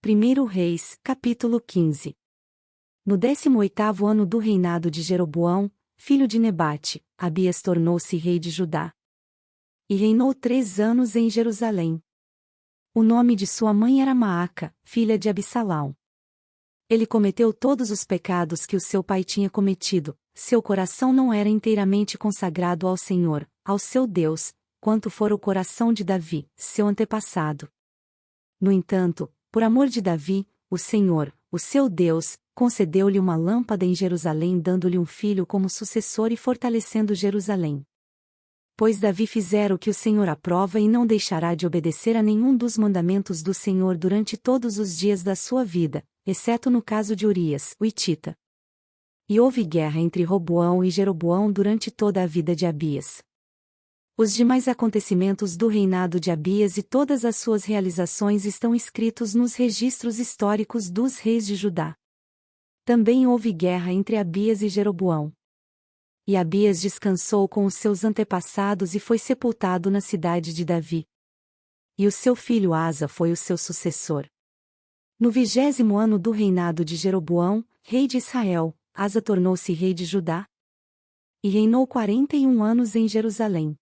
1 Reis, capítulo 15. No 18º ano do reinado de Jeroboão, filho de Nebate, Abias tornou-se rei de Judá. E reinou 3 anos em Jerusalém. O nome de sua mãe era Maaca, filha de Abissalão. Ele cometeu todos os pecados que o seu pai tinha cometido, seu coração não era inteiramente consagrado ao Senhor, ao seu Deus, quanto fora o coração de Davi, seu antepassado. No entanto, por amor de Davi, o Senhor, o seu Deus, concedeu-lhe uma lâmpada em Jerusalém, dando-lhe um filho como sucessor e fortalecendo Jerusalém. Pois Davi fizera o que o Senhor aprova e não deixará de obedecer a nenhum dos mandamentos do Senhor durante todos os dias da sua vida, exceto no caso de Urias, o hitita. E houve guerra entre Roboão e Jeroboão durante toda a vida de Abias. Os demais acontecimentos do reinado de Abias e todas as suas realizações estão escritos nos registros históricos dos reis de Judá. Também houve guerra entre Abias e Jeroboão. E Abias descansou com os seus antepassados e foi sepultado na cidade de Davi. E o seu filho Asa foi o seu sucessor. No 20º ano do reinado de Jeroboão, rei de Israel, Asa tornou-se rei de Judá. E reinou 41 anos em Jerusalém.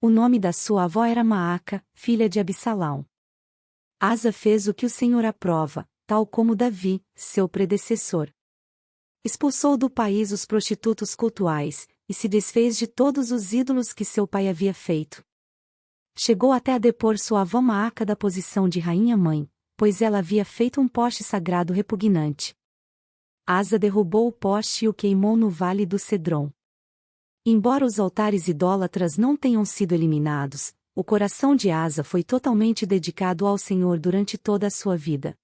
O nome da sua avó era Maaca, filha de Abissalão. Asa fez o que o Senhor aprova, tal como Davi, seu predecessor. Expulsou do país os prostitutos cultuais, e se desfez de todos os ídolos que seu pai havia feito. Chegou até a depor sua avó Maaca da posição de rainha-mãe, pois ela havia feito um poste sagrado repugnante. Asa derrubou o poste e o queimou no vale do Cedron. Embora os altares idólatras não tenham sido eliminados, o coração de Asa foi totalmente dedicado ao Senhor durante toda a sua vida.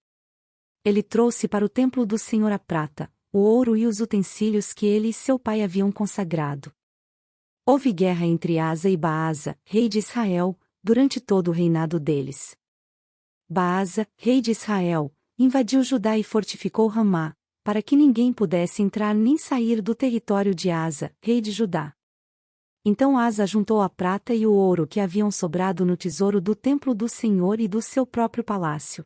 Ele trouxe para o templo do Senhor a prata, o ouro e os utensílios que ele e seu pai haviam consagrado. Houve guerra entre Asa e Baasa, rei de Israel, durante todo o reinado deles. Baasa, rei de Israel, invadiu Judá e fortificou Ramá, para que ninguém pudesse entrar nem sair do território de Asa, rei de Judá. Então Asa juntou a prata e o ouro que haviam sobrado no tesouro do templo do Senhor e do seu próprio palácio.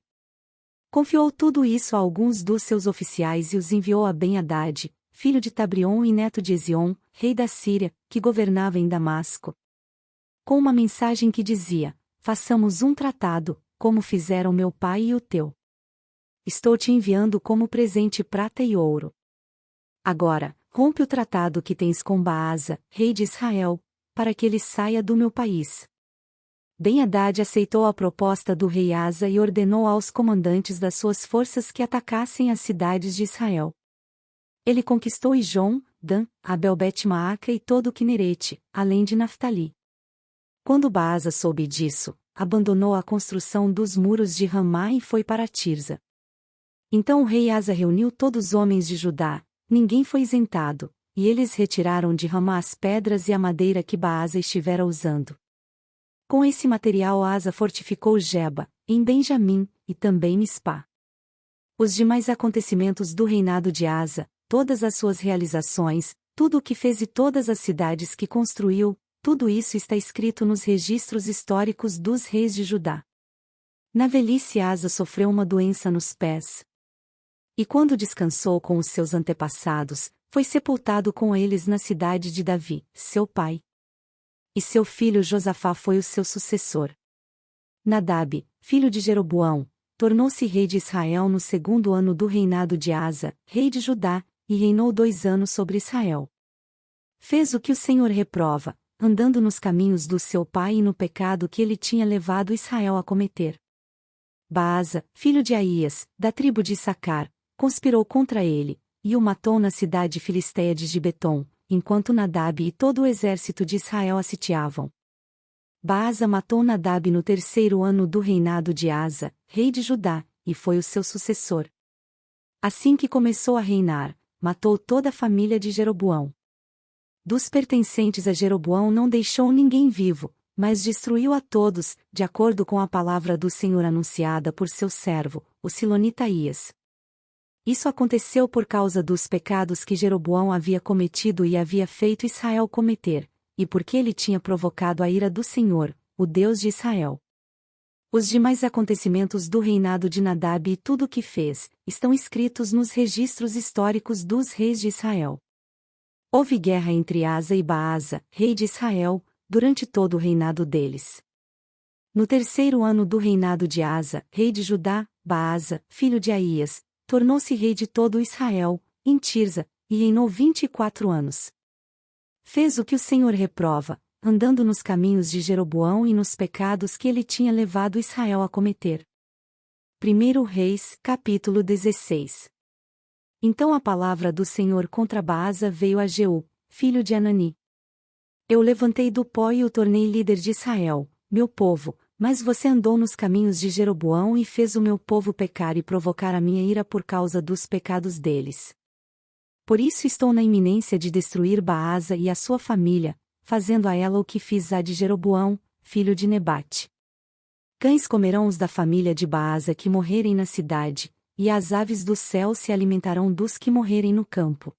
Confiou tudo isso a alguns dos seus oficiais e os enviou a Ben-Hadad, filho de Tabrion e neto de Ezion, rei da Síria, que governava em Damasco. Com uma mensagem que dizia: façamos um tratado, como fizeram meu pai e o teu. Estou te enviando como presente prata e ouro. Agora, rompe o tratado que tens com Baasa, rei de Israel, para que ele saia do meu país. Ben-Hadad aceitou a proposta do rei Asa e ordenou aos comandantes das suas forças que atacassem as cidades de Israel. Ele conquistou Ijon, Dan, Abel-Bet-Maaca e todo o Quinerete, além de Naftali. Quando Baasa soube disso, abandonou a construção dos muros de Ramá e foi para Tirza. Então o rei Asa reuniu todos os homens de Judá, ninguém foi isentado, e eles retiraram de Ramá as pedras e a madeira que Baasa estivera usando. Com esse material Asa fortificou Geba, em Benjamim, e também Mispá. Os demais acontecimentos do reinado de Asa, todas as suas realizações, tudo o que fez e todas as cidades que construiu, tudo isso está escrito nos registros históricos dos reis de Judá. Na velhice Asa sofreu uma doença nos pés. E quando descansou com os seus antepassados, foi sepultado com eles na cidade de Davi, seu pai. E seu filho Josafá foi o seu sucessor. Nadab, filho de Jeroboão, tornou-se rei de Israel no 2º ano do reinado de Asa, rei de Judá, e reinou 2 anos sobre Israel. Fez o que o Senhor reprova, andando nos caminhos do seu pai e no pecado que ele tinha levado Israel a cometer. Baasa, filho de Aías, da tribo de Issacar, conspirou contra ele, e o matou na cidade filisteia de Gibeton, enquanto Nadab e todo o exército de Israel a sitiavam. Baasa matou Nadab no 3º ano do reinado de Asa, rei de Judá, e foi o seu sucessor. Assim que começou a reinar, matou toda a família de Jeroboão. Dos pertencentes a Jeroboão não deixou ninguém vivo, mas destruiu a todos, de acordo com a palavra do Senhor anunciada por seu servo, o silonita Aías. Isso aconteceu por causa dos pecados que Jeroboão havia cometido e havia feito Israel cometer, e porque ele tinha provocado a ira do Senhor, o Deus de Israel. Os demais acontecimentos do reinado de Nadab e tudo o que fez, estão escritos nos registros históricos dos reis de Israel. Houve guerra entre Asa e Baasa, rei de Israel, durante todo o reinado deles. No terceiro ano do reinado de Asa, rei de Judá, Baasa, filho de Aías, tornou-se rei de todo Israel, em Tirza, e reinou 24 anos. Fez o que o Senhor reprova, andando nos caminhos de Jeroboão e nos pecados que ele tinha levado Israel a cometer. 1 Reis, capítulo 16. Então a palavra do Senhor contra Baasa veio a Jeú, filho de Anani. Eu o levantei do pó e o tornei líder de Israel, meu povo, mas você andou nos caminhos de Jeroboão e fez o meu povo pecar e provocar a minha ira por causa dos pecados deles. Por isso estou na iminência de destruir Baasa e a sua família, fazendo a ela o que fiz a de Jeroboão, filho de Nebate. Cães comerão os da família de Baasa que morrerem na cidade, e as aves do céu se alimentarão dos que morrerem no campo.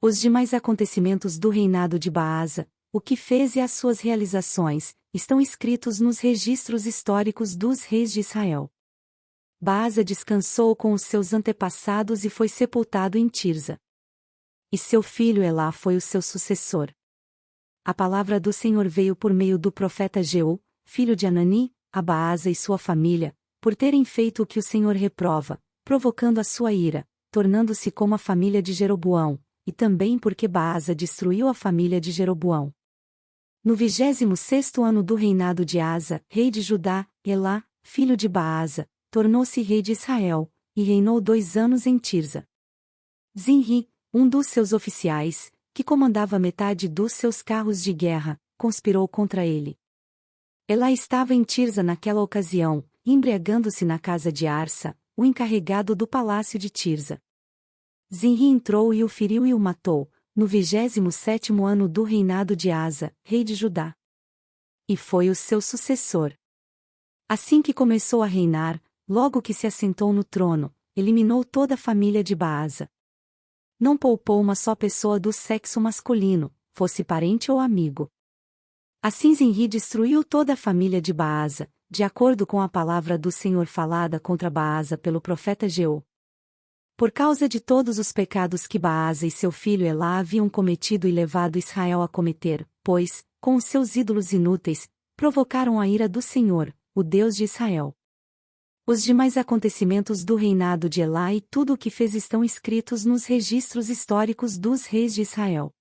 Os demais acontecimentos do reinado de Baasa, o que fez e as suas realizações, estão escritos nos registros históricos dos reis de Israel. Baasa descansou com os seus antepassados e foi sepultado em Tirza. E seu filho Elá foi o seu sucessor. A palavra do Senhor veio por meio do profeta Jeú, filho de Anani, a Baasa e sua família, por terem feito o que o Senhor reprova, provocando a sua ira, tornando-se como a família de Jeroboão, e também porque Baasa destruiu a família de Jeroboão. No 26º ano do reinado de Asa, rei de Judá, Elá, filho de Baasa, tornou-se rei de Israel, e reinou 2 anos em Tirza. Zinri, um dos seus oficiais, que comandava metade dos seus carros de guerra, conspirou contra ele. Elá estava em Tirza naquela ocasião, embriagando-se na casa de Arsa, o encarregado do palácio de Tirza. Zinri entrou e o feriu e o matou, no 27º ano do reinado de Asa, rei de Judá. E foi o seu sucessor. Assim que começou a reinar, logo que se assentou no trono, eliminou toda a família de Baasa. Não poupou uma só pessoa do sexo masculino, fosse parente ou amigo. Assim Zinri destruiu toda a família de Baasa, de acordo com a palavra do Senhor falada contra Baasa pelo profeta Jeú. Por causa de todos os pecados que Baasa e seu filho Elá haviam cometido e levado Israel a cometer, pois, com os seus ídolos inúteis, provocaram a ira do Senhor, o Deus de Israel. Os demais acontecimentos do reinado de Elá e tudo o que fez estão escritos nos registros históricos dos reis de Israel.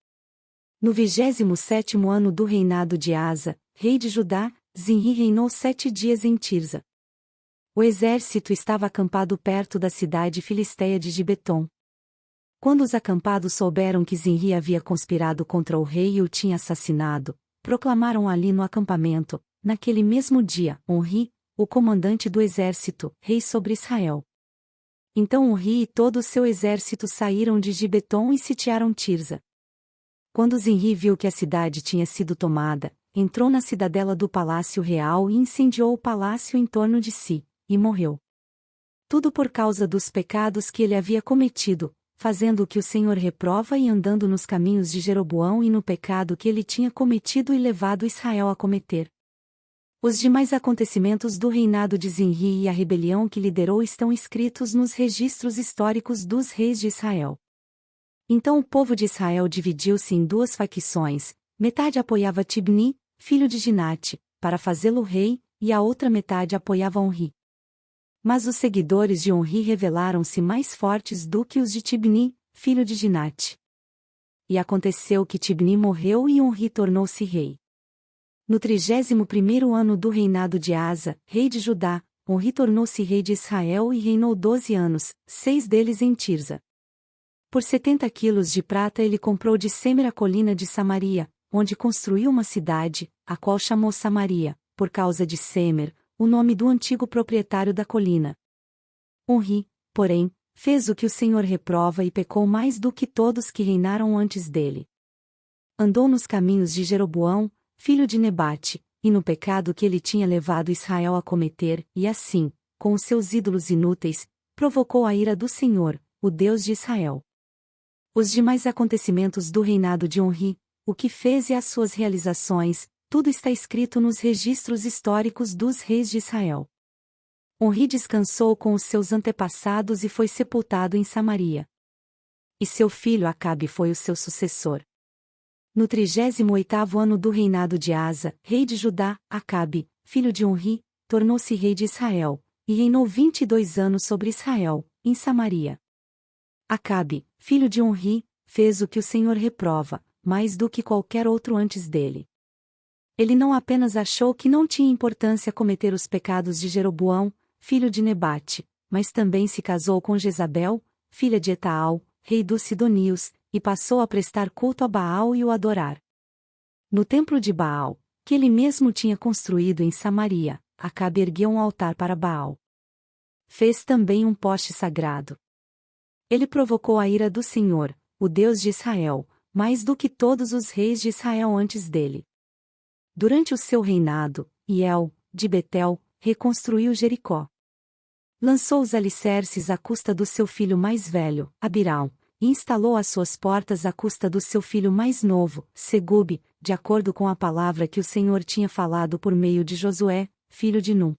No 27º ano do reinado de Asa, rei de Judá, Zinri reinou 7 dias em Tirza. O exército estava acampado perto da cidade filisteia de Gibeton. Quando os acampados souberam que Zinri havia conspirado contra o rei e o tinha assassinado, proclamaram ali no acampamento, naquele mesmo dia, Onri, o comandante do exército, rei sobre Israel. Então Onri e todo o seu exército saíram de Gibeton e sitiaram Tirza. Quando Zinri viu que a cidade tinha sido tomada, entrou na cidadela do palácio real e incendiou o palácio em torno de si, e morreu. Tudo por causa dos pecados que ele havia cometido, fazendo o que o Senhor reprova e andando nos caminhos de Jeroboão e no pecado que ele tinha cometido e levado Israel a cometer. Os demais acontecimentos do reinado de Zinri e a rebelião que liderou estão escritos nos registros históricos dos reis de Israel. Então o povo de Israel dividiu-se em 2 facções, metade apoiava Tibni, filho de Ginate, para fazê-lo rei, e a outra metade apoiava Onri. Mas os seguidores de Onri revelaram-se mais fortes do que os de Tibni, filho de Ginate. E aconteceu que Tibni morreu e Onri tornou-se rei. No 31º ano do reinado de Asa, rei de Judá, Onri tornou-se rei de Israel e reinou 12 anos, 6 deles em Tirza. Por 70 quilos de prata ele comprou de Semer a colina de Samaria, onde construiu uma cidade, a qual chamou Samaria, por causa de Semer, o nome do antigo proprietário da colina. Onri, porém, fez o que o Senhor reprova e pecou mais do que todos que reinaram antes dele. Andou nos caminhos de Jeroboão, filho de Nebate, e no pecado que ele tinha levado Israel a cometer, e assim, com os seus ídolos inúteis, provocou a ira do Senhor, o Deus de Israel. Os demais acontecimentos do reinado de Onri, o que fez e as suas realizações, tudo está escrito nos registros históricos dos reis de Israel. Onri descansou com os seus antepassados e foi sepultado em Samaria. E seu filho Acabe foi o seu sucessor. No 38º ano do reinado de Asa, rei de Judá, Acabe, filho de Onri, tornou-se rei de Israel, e reinou 22 anos sobre Israel, em Samaria. Acabe, filho de Onri, fez o que o Senhor reprova, mais do que qualquer outro antes dele. Ele não apenas achou que não tinha importância cometer os pecados de Jeroboão, filho de Nebate, mas também se casou com Jezabel, filha de Etaal, rei dos Sidonios, e passou a prestar culto a Baal e o adorar. No templo de Baal, que ele mesmo tinha construído em Samaria, Acabe ergueu um altar para Baal. Fez também um poste sagrado. Ele provocou a ira do Senhor, o Deus de Israel, mais do que todos os reis de Israel antes dele. Durante o seu reinado, Hiel, de Betel, reconstruiu Jericó. Lançou os alicerces à custa do seu filho mais velho, Abiram, e instalou as suas portas à custa do seu filho mais novo, Segube, de acordo com a palavra que o Senhor tinha falado por meio de Josué, filho de Num.